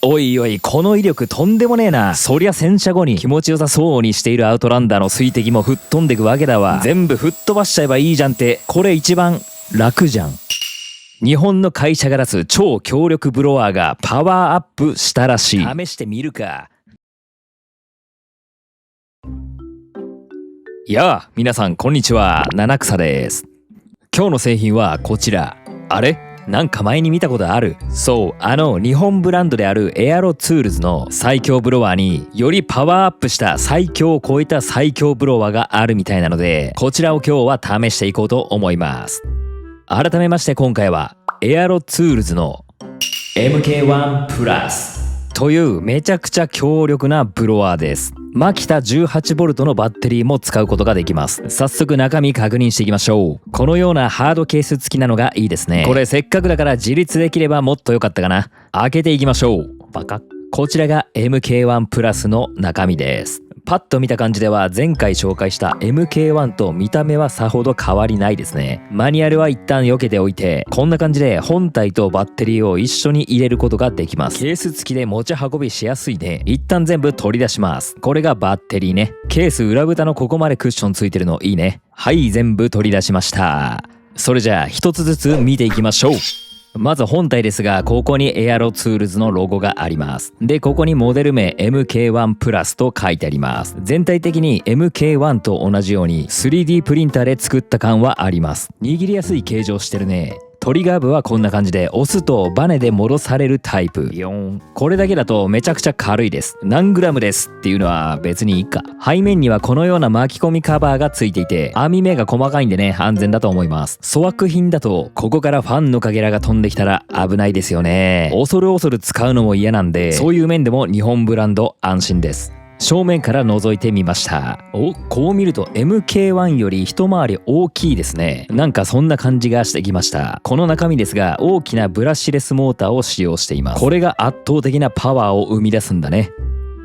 おいおい、この威力とんでもねえな。そりゃ洗車後に気持ちよさそうにしているアウトランダーの水滴も吹っ飛んでくわけだわ。全部吹っ飛ばしちゃえばいいじゃんって、これ一番楽じゃん。日本の会社が出す超強力ブロワーがパワーアップしたらしい。試してみるか。やあ、皆さんこんにちは、七草です。今日の製品はこちら。あれ？なんか前に見たことある。そう、日本ブランドであるエアロツールズの最強ブロワーによりパワーアップした最強を超えた最強ブロワーがあるみたいなので、こちらを今日は試していこうと思います。改めまして今回はエアロツールズの MK1 プラスというめちゃくちゃ強力なブロワーです。マキタ 18V のバッテリーも使うことができます。早速中身確認していきましょう。このようなハードケース付きなのがいいですね。これせっかくだから自立できればもっと良かったかな。開けていきましょう。バカ。こちらが MK1 プラスの中身です。パッと見た感じでは前回紹介した MK1 と見た目はさほど変わりないですね。マニュアルは一旦避けておいて、こんな感じで本体とバッテリーを一緒に入れることができます。ケース付きで持ち運びしやすいね。一旦全部取り出します。これがバッテリーね。ケース裏蓋のここまでクッションついてるのいいね。はい、全部取り出しました。それじゃあ一つずつ見ていきましょう。まず本体ですが、ここにエアロツールズのロゴがあります。で、ここにモデル名 MK1 プラスと書いてあります。全体的に MK1 と同じように 3D プリンターで作った感はあります。握りやすい形状してるね。トリガー部はこんな感じで押すとバネで戻されるタイプ。これだけだとめちゃくちゃ軽いです。何グラムですっていうのは別にいいか。背面にはこのような巻き込みカバーがついていて、網目が細かいんでね、安全だと思います。粗悪品だとここからファンのかけらが飛んできたら危ないですよね。恐る恐る使うのも嫌なんで、そういう面でも日本ブランド安心です。正面から覗いてみました。こう見ると MK1 より一回り大きいですね。なんかそんな感じがしてきました。この中身ですが、大きなブラシレスモーターを使用しています。これが圧倒的なパワーを生み出すんだね。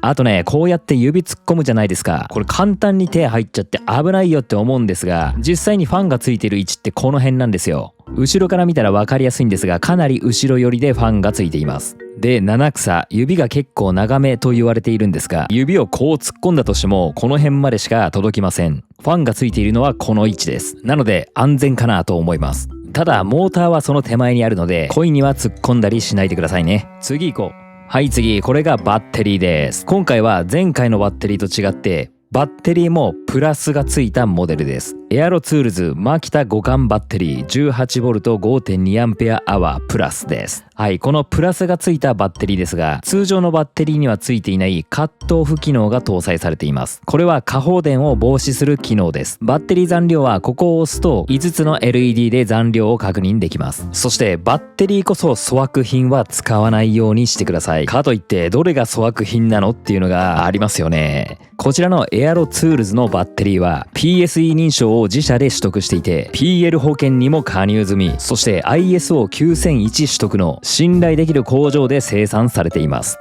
あとね、こうやって指突っ込むじゃないですか。これ簡単に手入っちゃって危ないよって思うんですが、実際にファンがついてる位置ってこの辺なんですよ。後ろから見たら分かりやすいんですが、かなり後ろ寄りでファンがついています。で、七草、指が結構長めと言われているんですが、指をこう突っ込んだとしてもこの辺までしか届きません。ファンがついているのはこの位置です。なので安全かなと思います。ただモーターはその手前にあるので、故意には突っ込んだりしないでくださいね。次行こう。はい、次、これがバッテリーです。今回は前回のバッテリーと違ってバッテリーもプラスがついたモデルです。エアロツールズマキタ互換バッテリー 18V5.2Ah プラスです。はい、このプラスがついたバッテリーですが、通常のバッテリーにはついていないカットオフ機能が搭載されています。これは過放電を防止する機能です。バッテリー残量はここを押すと5つの LED で残量を確認できます。そしてバッテリーこそ粗悪品は使わないようにしてください。かといってどれが粗悪品なのっていうのがありますよね。こちらのエアロツールズのバッテリーは PSE 認証を自社で取得していて、 PL 保険にも加入済み、そして ISO9001 取得の信頼できる工場で生産されています。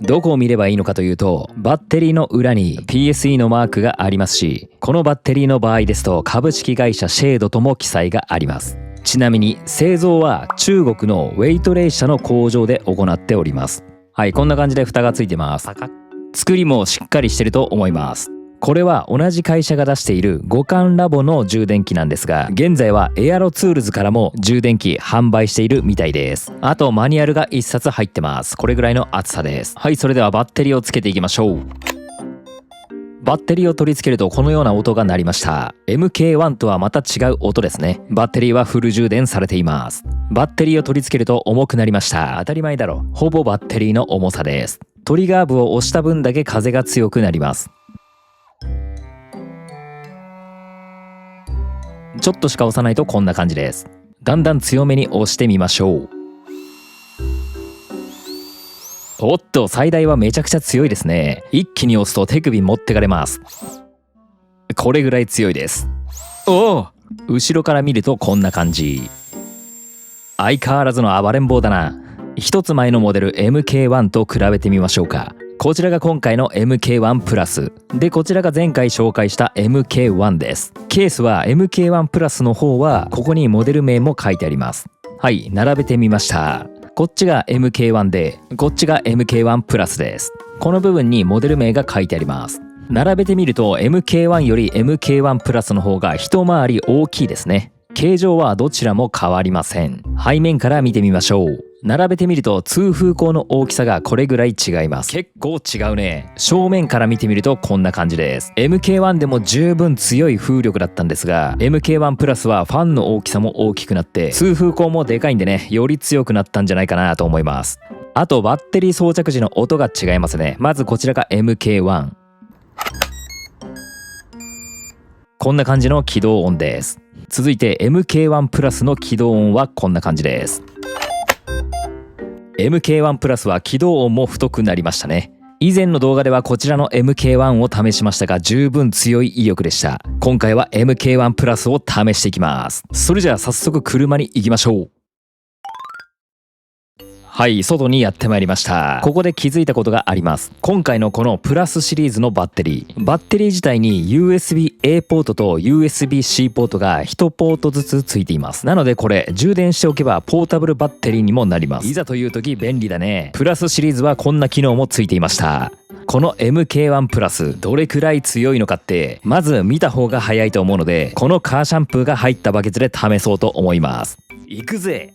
どこを見ればいいのかというと、バッテリーの裏に PSE のマークがありますし、このバッテリーの場合ですと株式会社シェードとも記載があります。ちなみに製造は中国のウェイトレイ社の工場で行っております。はい、こんな感じで蓋がついてます。作りもしっかりしてると思います。これは同じ会社が出している互換ラボの充電器なんですが、現在はエアロツールズからも充電器販売しているみたいです。あとマニュアルが1冊入ってます。これぐらいの厚さです。はい、それではバッテリーをつけていきましょう。バッテリーを取り付けるとこのような音が鳴りました。 MK1 とはまた違う音ですね。バッテリーはフル充電されています。バッテリーを取り付けると重くなりました。当たり前だろ。ほぼバッテリーの重さです。トリガー部を押した分だけ風が強くなります。ちょっとしか押さないとこんな感じです。だんだん強めに押してみましょう。おっと、最大はめちゃくちゃ強いですね。一気に押すと手首持ってかれます。これぐらい強いです。おお、後ろから見るとこんな感じ。相変わらずの暴れん坊だな。一つ前のモデル MK1 と比べてみましょうか。こちらが今回の MK1 プラスで、こちらが前回紹介した MK1 です。ケースは MK1 プラスの方はここにモデル名も書いてあります。はい、並べてみました。こっちが MK1 で、こっちが MK1 プラスです。この部分にモデル名が書いてあります。並べてみると MK1 より MK1 プラスの方が一回り大きいですね。形状はどちらも変わりません。背面から見てみましょう。並べてみると通風口の大きさがこれぐらい違います。結構違うね。正面から見てみるとこんな感じです。 MK1 でも十分強い風力だったんですが MK1 プラスはファンの大きさも大きくなって通風口もでかいんでね、より強くなったんじゃないかなと思います。あとバッテリー装着時の音が違いますね。まずこちらが MK1、 こんな感じの起動音です。続いて MK1 プラスの起動音はこんな感じです。 MK1 プラスは起動音も太くなりましたね。以前の動画ではこちらの MK1 を試しましたが十分強い威力でした。今回は MK1 プラスを試していきます。それじゃあ早速車に行きましょう。はい、外にやってまいりました。ここで気づいたことがあります。今回のこのプラスシリーズのバッテリー自体に USB-A ポートと USB-C ポートが1ポートずつついています。なのでこれ充電しておけばポータブルバッテリーにもなります。いざという時便利だね。プラスシリーズはこんな機能もついていました。この MK1 プラスどれくらい強いのかってまず見た方が早いと思うので、このカーシャンプーが入ったバケツで試そうと思います。行くぜ。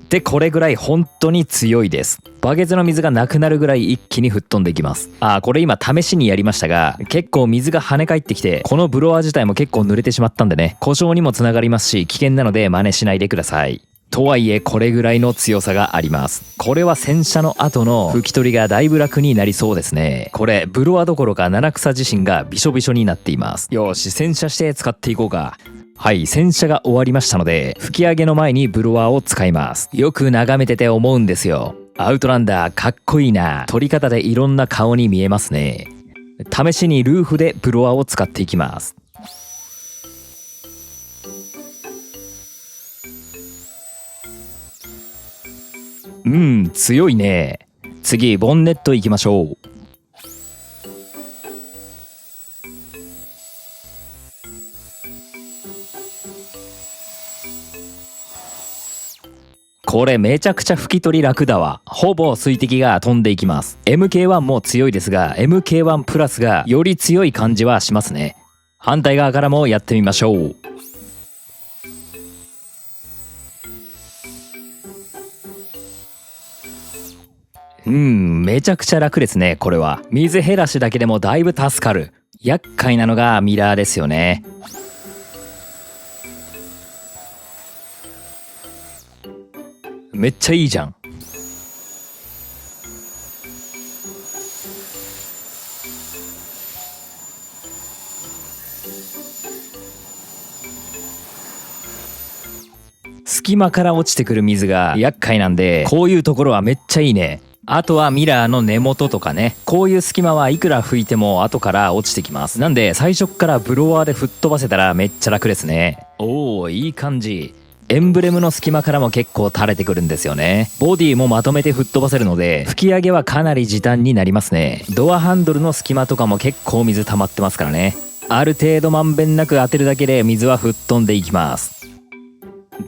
でこれぐらい本当に強いです。バケツの水がなくなるぐらい一気に吹っ飛んでいきます。これ今試しにやりましたが結構水が跳ね返ってきてこのブロワー自体も結構濡れてしまったんでね、故障にもつながりますし危険なので真似しないでください。とはいえこれぐらいの強さがあります。これは洗車の後の拭き取りがだいぶ楽になりそうですね。これブロワーどころか七草自身がびしょびしょになっています。よし洗車して使っていこうか。はい、洗車が終わりましたので吹き上げの前にブロワーを使います。よく眺めてて思うんですよ。アウトランダーかっこいいな。撮り方でいろんな顔に見えますね。試しにルーフでブロワーを使っていきます。強いね。次ボンネット行きましょう。これめちゃくちゃ拭き取り楽だわ。ほぼ水滴が飛んでいきます。 MK1 も強いですが MK1 プラスがより強い感じはしますね。反対側からもやってみましょう。めちゃくちゃ楽ですね。これは水減らしだけでもだいぶ助かる。厄介なのがミラーですよね。めっちゃいいじゃん。隙間から落ちてくる水が厄介なんでこういうところはめっちゃいいね。あとはミラーの根元とかね、こういう隙間はいくら拭いても後から落ちてきます。なんで最初っからブロワーで吹っ飛ばせたらめっちゃ楽ですね。おーいい感じ。エンブレムの隙間からも結構垂れてくるんですよね。ボディもまとめて吹っ飛ばせるので吹き上げはかなり時短になりますね。ドアハンドルの隙間とかも結構水溜まってますからね。ある程度まんべんなく当てるだけで水は吹っ飛んでいきます。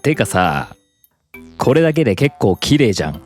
てかさ、これだけで結構綺麗じゃん。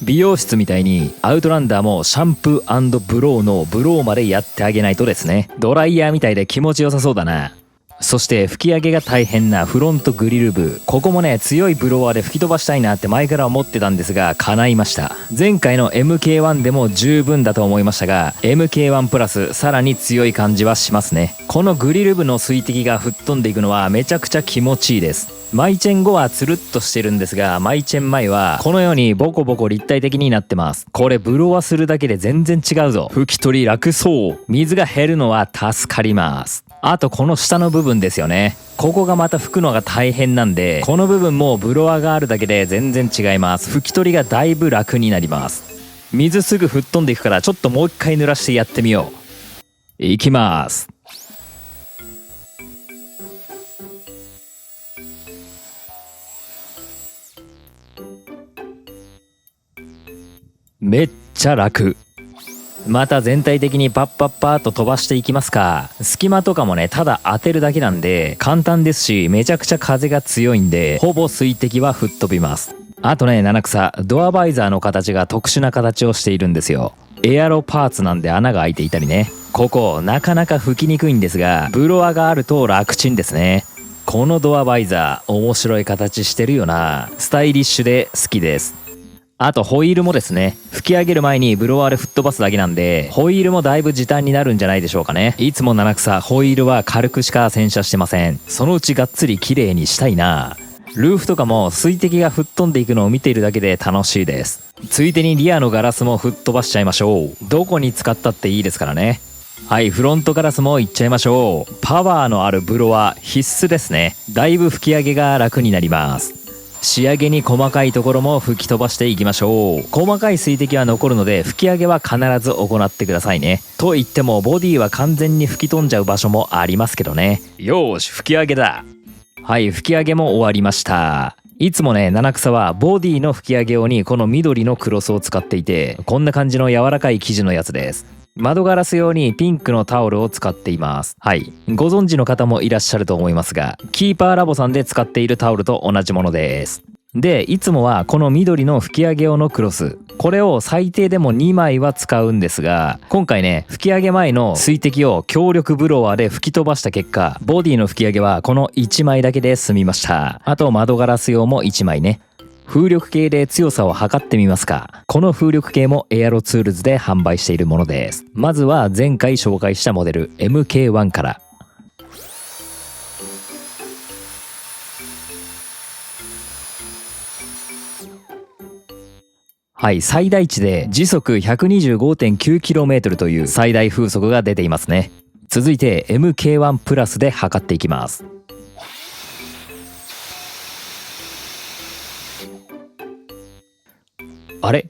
美容室みたいにアウトランダーもシャンプー&ブローのブローまでやってあげないとですね。ドライヤーみたいで気持ちよさそうだな。そして吹き上げが大変なフロントグリル部、ここもね強いブロワーで吹き飛ばしたいなって前から思ってたんですが叶いました。前回の MK1 でも十分だと思いましたが MK1 プラスさらに強い感じはしますね。このグリル部の水滴が吹っ飛んでいくのはめちゃくちゃ気持ちいいです。マイチェン後はつるっとしてるんですがマイチェン前はこのようにボコボコ立体的になってます。これブロワするだけで全然違うぞ。拭き取り楽そう。水が減るのは助かります。あとこの下の部分ですよね。ここがまた拭くのが大変なんでこの部分もブロワーがあるだけで全然違います。拭き取りがだいぶ楽になります。水すぐ吹っ飛んでいくからちょっともう一回濡らしてやってみよう。いきます。めっちゃ楽。また全体的にパッパッパーっと飛ばしていきますか。隙間とかもねただ当てるだけなんで簡単ですし、めちゃくちゃ風が強いんでほぼ水滴は吹っ飛びます。あとね、七草ドアバイザーの形が特殊な形をしているんですよ。エアロパーツなんで穴が開いていたりね、ここなかなか吹きにくいんですが、ブロワがあると楽ちんですね。このドアバイザー面白い形してるよな。スタイリッシュで好きです。あとホイールもですね、吹き上げる前にブロワーで吹っ飛ばすだけなんで、ホイールもだいぶ時短になるんじゃないでしょうかね。いつも七草ホイールは軽くしか洗車してません。そのうちがっつり綺麗にしたいな。ルーフとかも水滴が吹っ飛んでいくのを見ているだけで楽しいです。ついでにリアのガラスも吹っ飛ばしちゃいましょう。どこに使ったっていいですからね。はい、フロントガラスもいっちゃいましょう。パワーのあるブロワー必須ですね。だいぶ吹き上げが楽になります。仕上げに細かいところも吹き飛ばしていきましょう。細かい水滴は残るので吹き上げは必ず行ってくださいね。と言ってもボディは完全に吹き飛んじゃう場所もありますけどね。よーし、吹き上げだ。はい、吹き上げも終わりました。いつもね、七草はボディの吹き上げ用にこの緑のクロスを使っていて、こんな感じの柔らかい生地のやつです。窓ガラス用にピンクのタオルを使っています。はい、ご存知の方もいらっしゃると思いますが、キーパーラボさんで使っているタオルと同じものです。で、いつもはこの緑の吹き上げ用のクロス、これを最低でも2枚は使うんですが、今回ね、吹き上げ前の水滴を強力ブロワーで吹き飛ばした結果、ボディの吹き上げはこの1枚だけで済みました。あと窓ガラス用も1枚ね。風力計で強さを測ってみますか。この風力計もエアロツールズで販売しているものです。まずは前回紹介したモデル MK1 から。はい、最大値で時速 125.9km という最大風速が出ていますね。続いて MK1 プラスで測っていきます。あれ？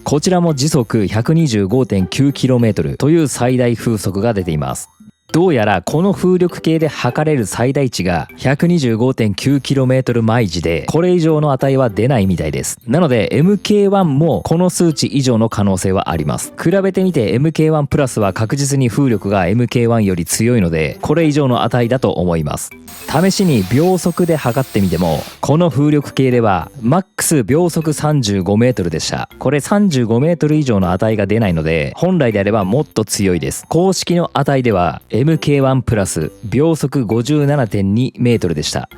こちらも時速 125.9km という最大風速が出ています。どうやらこの風力計で測れる最大値が 125.9km 毎時で、これ以上の値は出ないみたいです。なので MK1 もこの数値以上の可能性はあります。比べてみて MK1 プラスは確実に風力が MK1 より強いので、これ以上の値だと思います。試しに秒速で測ってみても、この風力計ではマックス秒速 35m でした。これ 35m 以上の値が出ないので、本来であればもっと強いです。公式の値ではMK1 プラス秒速 57.2m でした。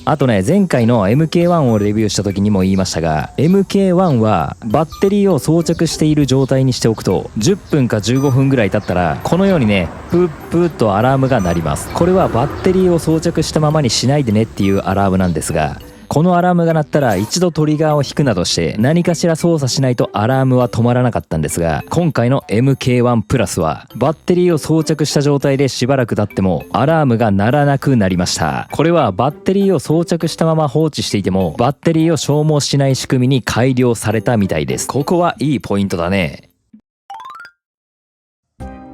あとね、前回の MK1 をレビューした時にも言いましたが、 MK1 はバッテリーを装着している状態にしておくと、10分か15分ぐらい経ったらこのようにね、プップッとアラームが鳴ります。これはバッテリーを装着したままにしないでねっていうアラームなんですが、このアラームが鳴ったら一度トリガーを引くなどして何かしら操作しないとアラームは止まらなかったんですが、今回の MK1 プラスはバッテリーを装着した状態でしばらく経ってもアラームが鳴らなくなりました。これはバッテリーを装着したまま放置していてもバッテリーを消耗しない仕組みに改良されたみたいです。ここはいいポイントだね。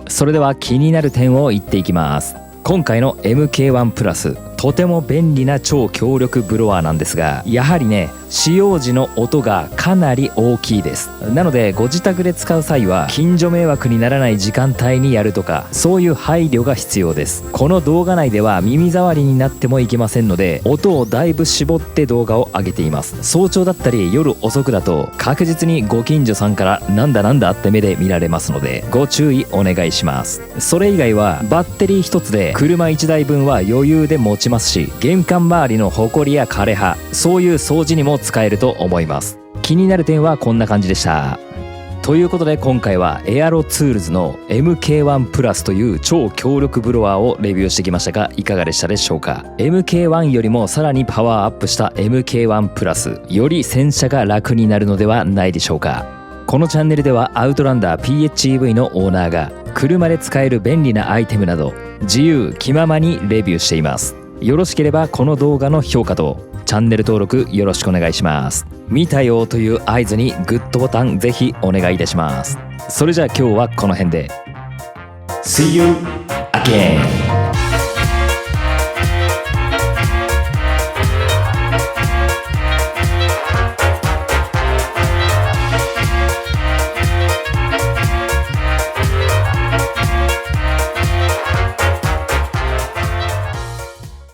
それでは気になる点を言っていきます。今回の MK1 プラス、とても便利な超強力ブロワーなんですが、やはりね、使用時の音がかなり大きいです。なのでご自宅で使う際は近所迷惑にならない時間帯にやるとか、そういう配慮が必要です。この動画内では耳障りになってもいけませんので、音をだいぶ絞って動画を上げています。早朝だったり夜遅くだと確実にご近所さんからなんだなんだって目で見られますので、ご注意お願いします。それ以外はバッテリー一つで車1台分は余裕で持ちますし、玄関周りのホコリや枯れ葉、そういう掃除にも使えると思います。気になる点はこんな感じでした。ということで今回はエアロツールズの MK1 プラスという超強力ブロワーをレビューしてきましたが、いかがでしたでしょうか。 MK1 よりもさらにパワーアップした MK1 プラス、より洗車が楽になるのではないでしょうか。このチャンネルではアウトランダー PHEV のオーナーが車で使える便利なアイテムなど自由気ままにレビューしています。よろしければこの動画の評価とチャンネル登録よろしくお願いします。見たよという合図にグッドボタンぜひお願いいたします。それじゃあ今日はこの辺で。See you again!